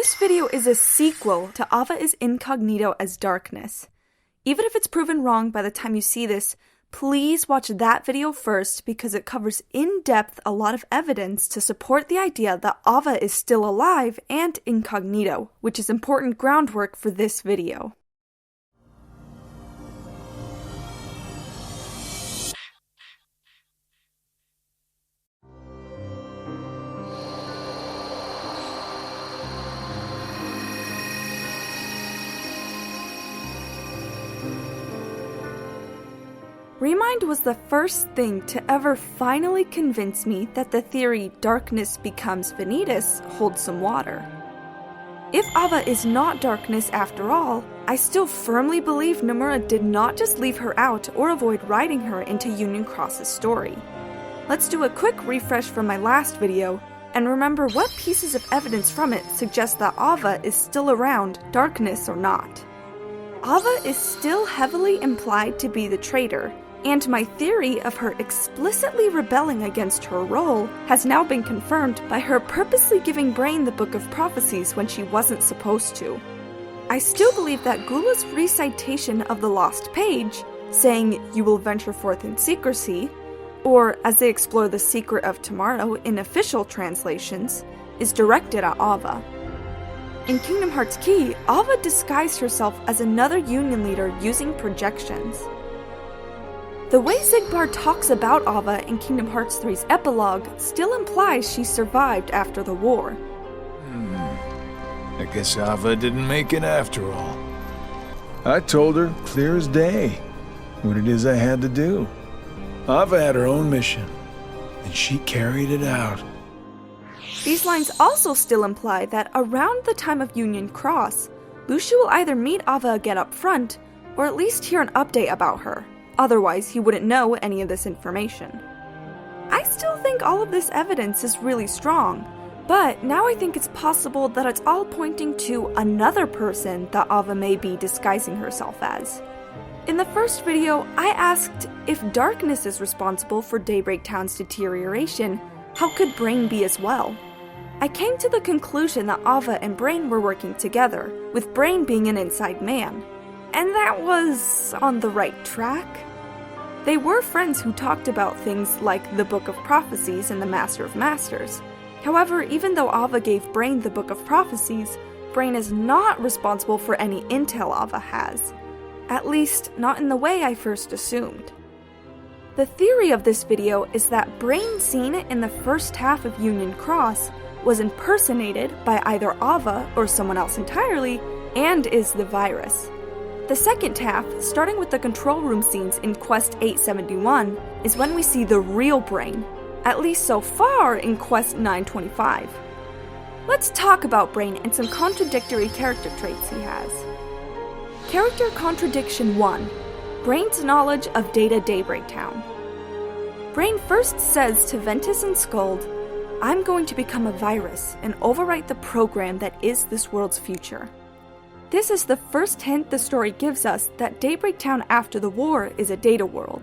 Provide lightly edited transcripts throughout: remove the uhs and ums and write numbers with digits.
This video is a sequel to Ava is incognito as darkness. Even if it's proven wrong by the time you see this, please watch that video first because it covers in depth a lot of evidence to support the idea that Ava is still alive and incognito, which is important groundwork for this video. Remind was the first thing to ever finally convince me that the theory darkness becomes vanitas holds some water. If Ava is not darkness after all, I still firmly believe Nomura did not just leave her out or avoid writing her into Union Cross's story. Let's do a quick refresh from my last video and remember what pieces of evidence from it suggest that Ava is still around, darkness or not. Ava is still heavily implied to be the traitor, and my theory of her explicitly rebelling against her role has now been confirmed by her purposely giving Brain the Book of Prophecies when she wasn't supposed to. I still believe that Gula's recitation of the lost page, saying, "You will venture forth in secrecy," or as they explore the secret of tomorrow in official translations, is directed at Ava. In Kingdom Hearts Key, Ava disguised herself as another Union leader using projections. The way Xigbar talks about Ava in Kingdom Hearts 3's epilogue still implies she survived after the war. I guess Ava didn't make it after all. I told her, clear as day, what it is I had to do. Ava had her own mission, and she carried it out. These lines also still imply that around the time of Union Cross, Luxu will either meet Ava again up front, or at least hear an update about her. Otherwise, he wouldn't know any of this information. I still think all of this evidence is really strong, but now I think it's possible that it's all pointing to another person that Ava may be disguising herself as. In the first video, I asked if darkness is responsible for Daybreak Town's deterioration, how could Brain be as well? I came to the conclusion that Ava and Brain were working together, with Brain being an inside man. And that was on the right track. They were friends who talked about things like the Book of Prophecies and the Master of Masters. However, even though Ava gave Brain the Book of Prophecies, Brain is not responsible for any intel Ava has. At least, not in the way I first assumed. The theory of this video is that Brain seen in the first half of Union Cross was impersonated by either Ava or someone else entirely, and is the virus. The second half, starting with the control room scenes in Quest 871, is when we see the real Brain, at least so far in Quest 925. Let's talk about Brain and some contradictory character traits he has. Character Contradiction 1. Brain's knowledge of Data Daybreak Town. Brain first says to Ventus and Skuld, "I'm going to become a virus and overwrite the program that is this world's future." This is the first hint the story gives us that Daybreak Town after the war is a data world.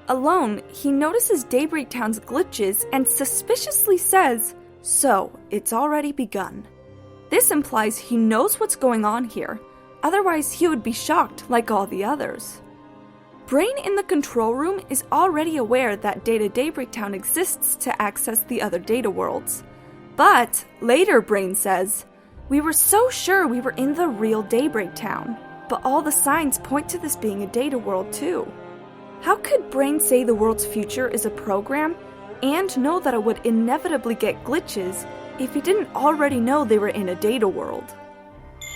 Alone, he notices Daybreak Town's glitches and suspiciously says, "So, it's already begun." This implies he knows what's going on here, otherwise he would be shocked like all the others. Brain in the control room is already aware that Data Daybreak Town exists to access the other data worlds. But later Brain says, "We were so sure we were in the real Daybreak Town, but all the signs point to this being a data world too." How could Brain say the world's future is a program and know that it would inevitably get glitches if he didn't already know they were in a data world?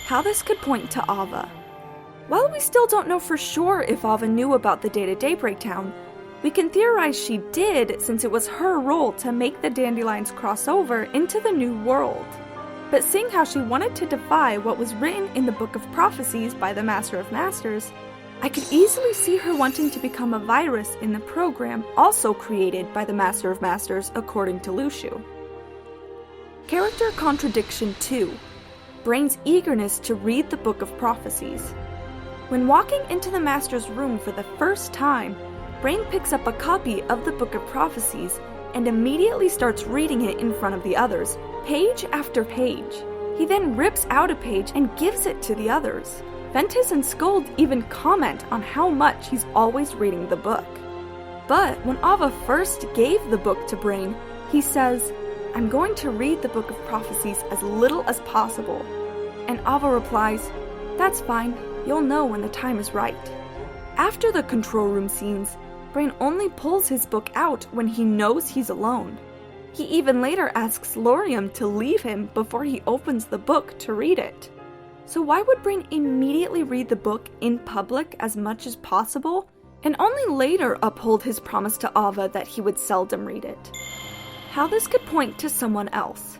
How this could point to Ava. While we still don't know for sure if Ava knew about the Data Daybreak Town, we can theorize she did since it was her role to make the Dandelions cross over into the new world. But seeing how she wanted to defy what was written in the Book of Prophecies by the Master of Masters, I could easily see her wanting to become a virus in the program also created by the Master of Masters according to Luxu. Character Contradiction 2. Brain's eagerness to read the Book of Prophecies. When walking into the Master's room for the first time, Brain picks up a copy of the Book of Prophecies and immediately starts reading it in front of the others, page after page. He then rips out a page and gives it to the others. Ventus and Scold even comment on how much he's always reading the book. But when Ava first gave the book to Brain, he says, "I'm going to read the Book of Prophecies as little as possible." And Ava replies, "That's fine, you'll know when the time is right." After the control room scenes, Brain only pulls his book out when he knows he's alone. He even later asks Lorium to leave him before he opens the book to read it. So why would Brain immediately read the book in public as much as possible, and only later uphold his promise to Ava that he would seldom read it? How this could point to someone else?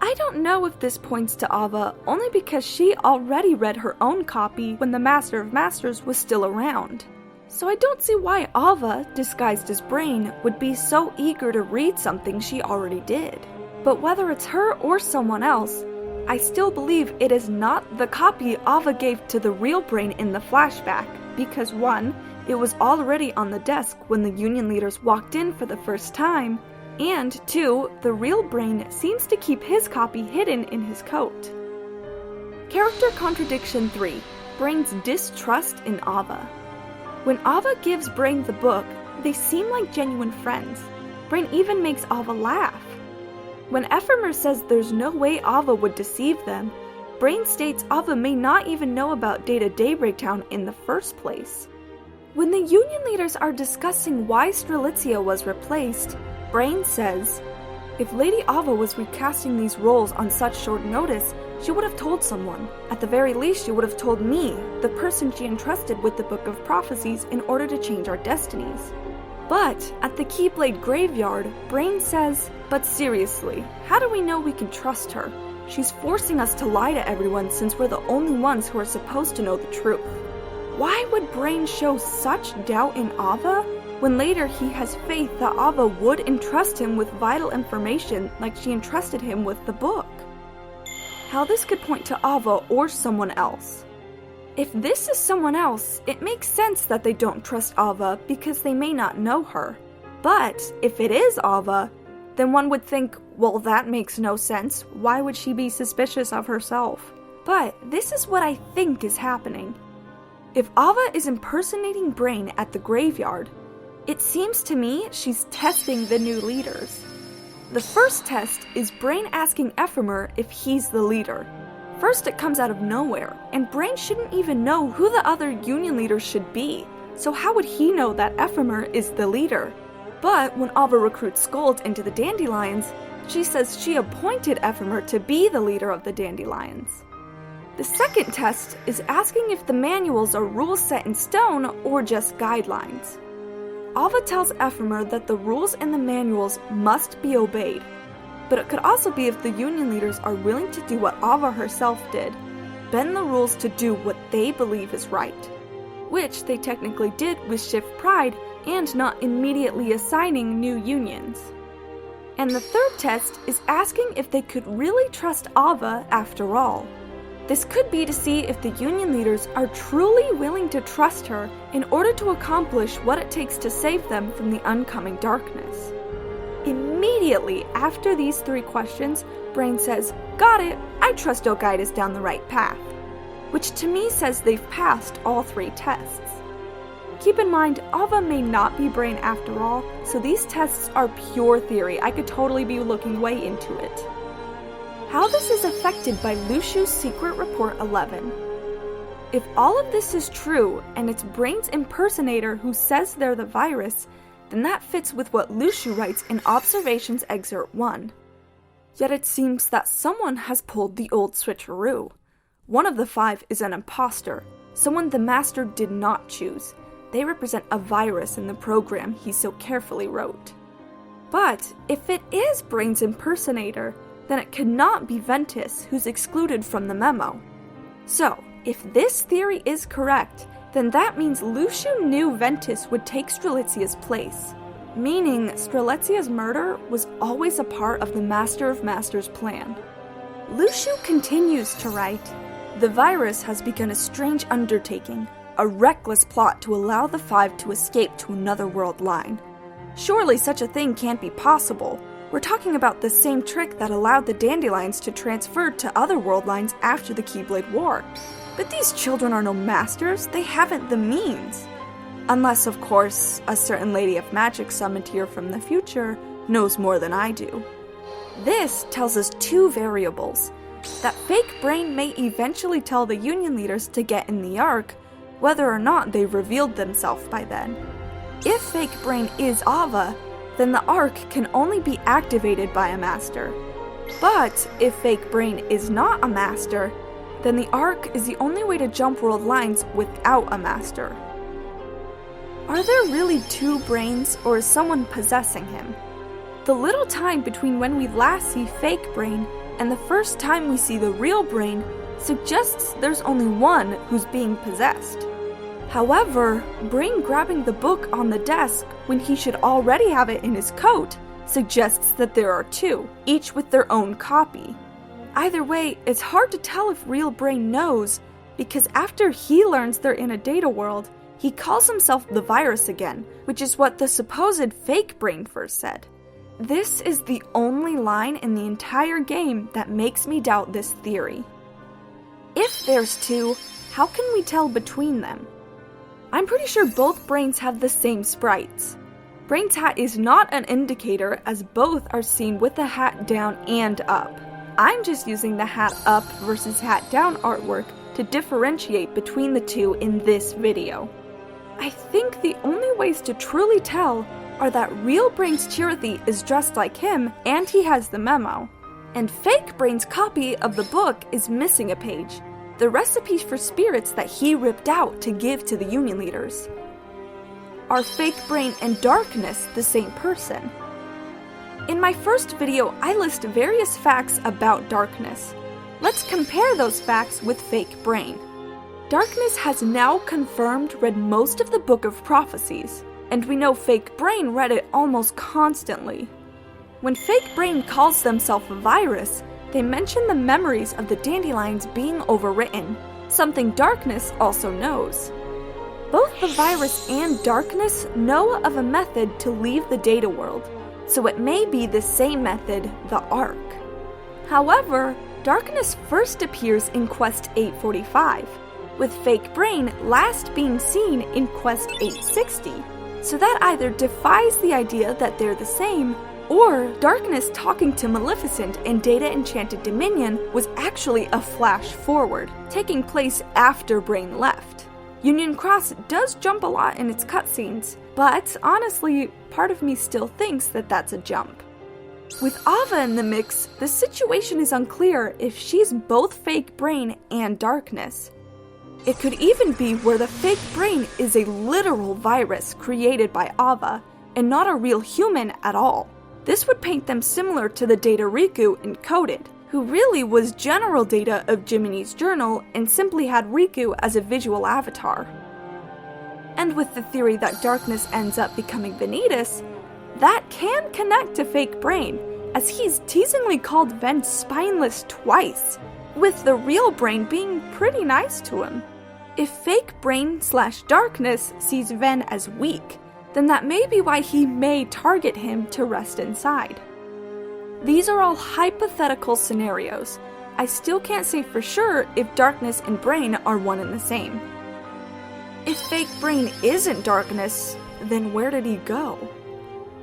I don't know if this points to Ava only because she already read her own copy when the Master of Masters was still around. So I don't see why Ava, disguised as Brain, would be so eager to read something she already did. But whether it's her or someone else, I still believe it is not the copy Ava gave to the real Brain in the flashback, because 1, it was already on the desk when the Union leaders walked in for the first time, and 2, the real Brain seems to keep his copy hidden in his coat. Character Contradiction 3. Brain's distrust in Ava. When Ava gives Brain the book, they seem like genuine friends. Brain even makes Ava laugh. When Ephemer says there's no way Ava would deceive them, Brain states Ava may not even know about Data Daybreak Town in the first place. When the Union leaders are discussing why Strelitzia was replaced, Brain says, "If Lady Ava was recasting these roles on such short notice, she would have told someone. At the very least, she would have told me, the person she entrusted with the Book of Prophecies in order to change our destinies." But at the Keyblade Graveyard, Brain says, "But seriously, how do we know we can trust her? She's forcing us to lie to everyone since we're the only ones who are supposed to know the truth." Why would Brain show such doubt in Ava when later he has faith that Ava would entrust him with vital information like she entrusted him with the book? How this could point to Ava or someone else. If this is someone else, it makes sense that they don't trust Ava because they may not know her. But if it is Ava, then one would think, well, that makes no sense. Why would she be suspicious of herself? But this is what I think is happening. If Ava is impersonating Brain at the graveyard, it seems to me she's testing the new leaders. The first test is Brain asking Ephemer if he's the leader. First, it comes out of nowhere, and Brain shouldn't even know who the other Union leaders should be, so how would he know that Ephemer is the leader? But when Ava recruits Scold into the Dandelions, she says she appointed Ephemer to be the leader of the Dandelions. The second test is asking if the manuals are rules set in stone or just guidelines. Ava tells Ephemer that the rules in the manuals must be obeyed, but it could also be if the Union leaders are willing to do what Ava herself did, bend the rules to do what they believe is right, which they technically did with Shift Pride and not immediately assigning new unions. And the third test is asking if they could really trust Ava after all. This could be to see if the Union leaders are truly willing to trust her in order to accomplish what it takes to save them from the oncoming darkness. Immediately after these 3 questions, Brain says, "Got it, I trust you'll guide us down the right path," which to me says they've passed all 3 tests. Keep in mind, Ava may not be Brain after all, so these tests are pure theory. I could totally be looking way into it. How this is affected by Luxu's Secret Report 11. If all of this is true, and it's Brain's impersonator who says they're the virus, then that fits with what Luxu writes in Observations Excerpt 1. Yet it seems that someone has pulled the old switcheroo. One of the 5 is an imposter, someone the Master did not choose. They represent a virus in the program he so carefully wrote. But if it is Brain's impersonator, then it cannot be Ventus, who's excluded from the memo. So, if this theory is correct, then that means Luxu knew Ventus would take Strelitzia's place, meaning Strelitzia's murder was always a part of the Master of Masters' plan. Luxu continues to write, "The virus has begun a strange undertaking, a reckless plot to allow the 5 to escape to another world line. Surely such a thing can't be possible. We're talking about the same trick that allowed the Dandelions to transfer to other world lines after the Keyblade War. But these children are no masters, they haven't the means. Unless, of course, a certain Lady of Magic summoned here from the future knows more than I do. This tells us two variables. That Fake Brain may eventually tell the Union leaders to get in the Ark, whether or not they've revealed themselves by then. If Fake Brain is Ava, then the Ark can only be activated by a master. But if Fake Brain is not a master, then the Ark is the only way to jump world lines without a master. Are there really two brains, or is someone possessing him? The little time between when we last see Fake Brain and the first time we see the real Brain suggests there's only one who's being possessed. However, Brain grabbing the book on the desk when he should already have it in his coat suggests that there are two, each with their own copy. Either way, it's hard to tell if real Brain knows, because after he learns they're in a data world, he calls himself the virus again, which is what the supposed Fake Brain first said. This is the only line in the entire game that makes me doubt this theory. If there's two, how can we tell between them? I'm pretty sure both Brains have the same sprites. Brain's hat is not an indicator, as both are seen with the hat down and up. I'm just using the hat up versus hat down artwork to differentiate between the two in this video. I think the only ways to truly tell are that real Brain's Chirithy is dressed like him and he has the memo, and Fake Brain's copy of the book is missing a page, the recipes for spirits that he ripped out to give to the Union leaders. Are Fake Brain and Darkness the same person? In my first video, I list various facts about Darkness. Let's compare those facts with Fake Brain. Darkness has now confirmed read most of the Book of Prophecies, and we know Fake Brain read it almost constantly. When Fake Brain calls themselves a virus, they mention the memories of the Dandelions being overwritten, something Darkness also knows. Both the virus and Darkness know of a method to leave the data world, so it may be the same method, the Ark. However, Darkness first appears in Quest 845, with Fake Brain last being seen in Quest 860, so that either defies the idea that they're the same, or Darkness talking to Maleficent in Data Enchanted Dominion was actually a flash forward, taking place after Brain left. Union Cross does jump a lot in its cutscenes, but honestly, part of me still thinks that that's a jump. With Ava in the mix, the situation is unclear if she's both Fake Brain and Darkness. It could even be where the Fake Brain is a literal virus created by Ava, and not a real human at all. This would paint them similar to the Data Riku encoded, who really was general data of Jiminy's journal and simply had Riku as a visual avatar. And with the theory that Darkness ends up becoming Vanitas, that can connect to Fake Brain, as he's teasingly called Ven spineless twice, with the real Brain being pretty nice to him. If Fake Brain/Darkness sees Ven as weak, then that may be why he may target him to rest inside. These are all hypothetical scenarios. I still can't say for sure if Darkness and Brain are one and the same. If Fake Brain isn't Darkness, then where did he go?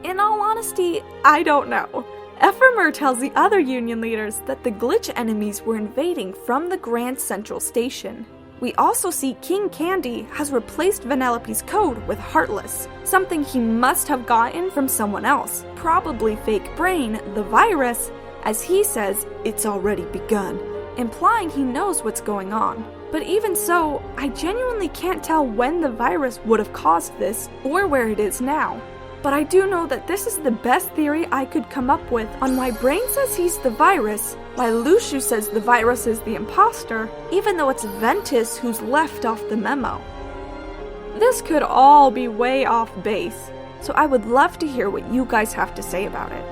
In all honesty, I don't know. Ephemer tells the other Union leaders that the glitch enemies were invading from the Grand Central Station. We also see King Candy has replaced Vanellope's code with Heartless, something he must have gotten from someone else, probably Fake Brain, the virus, as he says, "It's already begun," implying he knows what's going on. But even so, I genuinely can't tell when the virus would have caused this, or where it is now. But I do know that this is the best theory I could come up with on why Brain says he's the virus, why Luxu says the virus is the imposter, even though it's Ventus who's left off the memo. This could all be way off base, so I would love to hear what you guys have to say about it.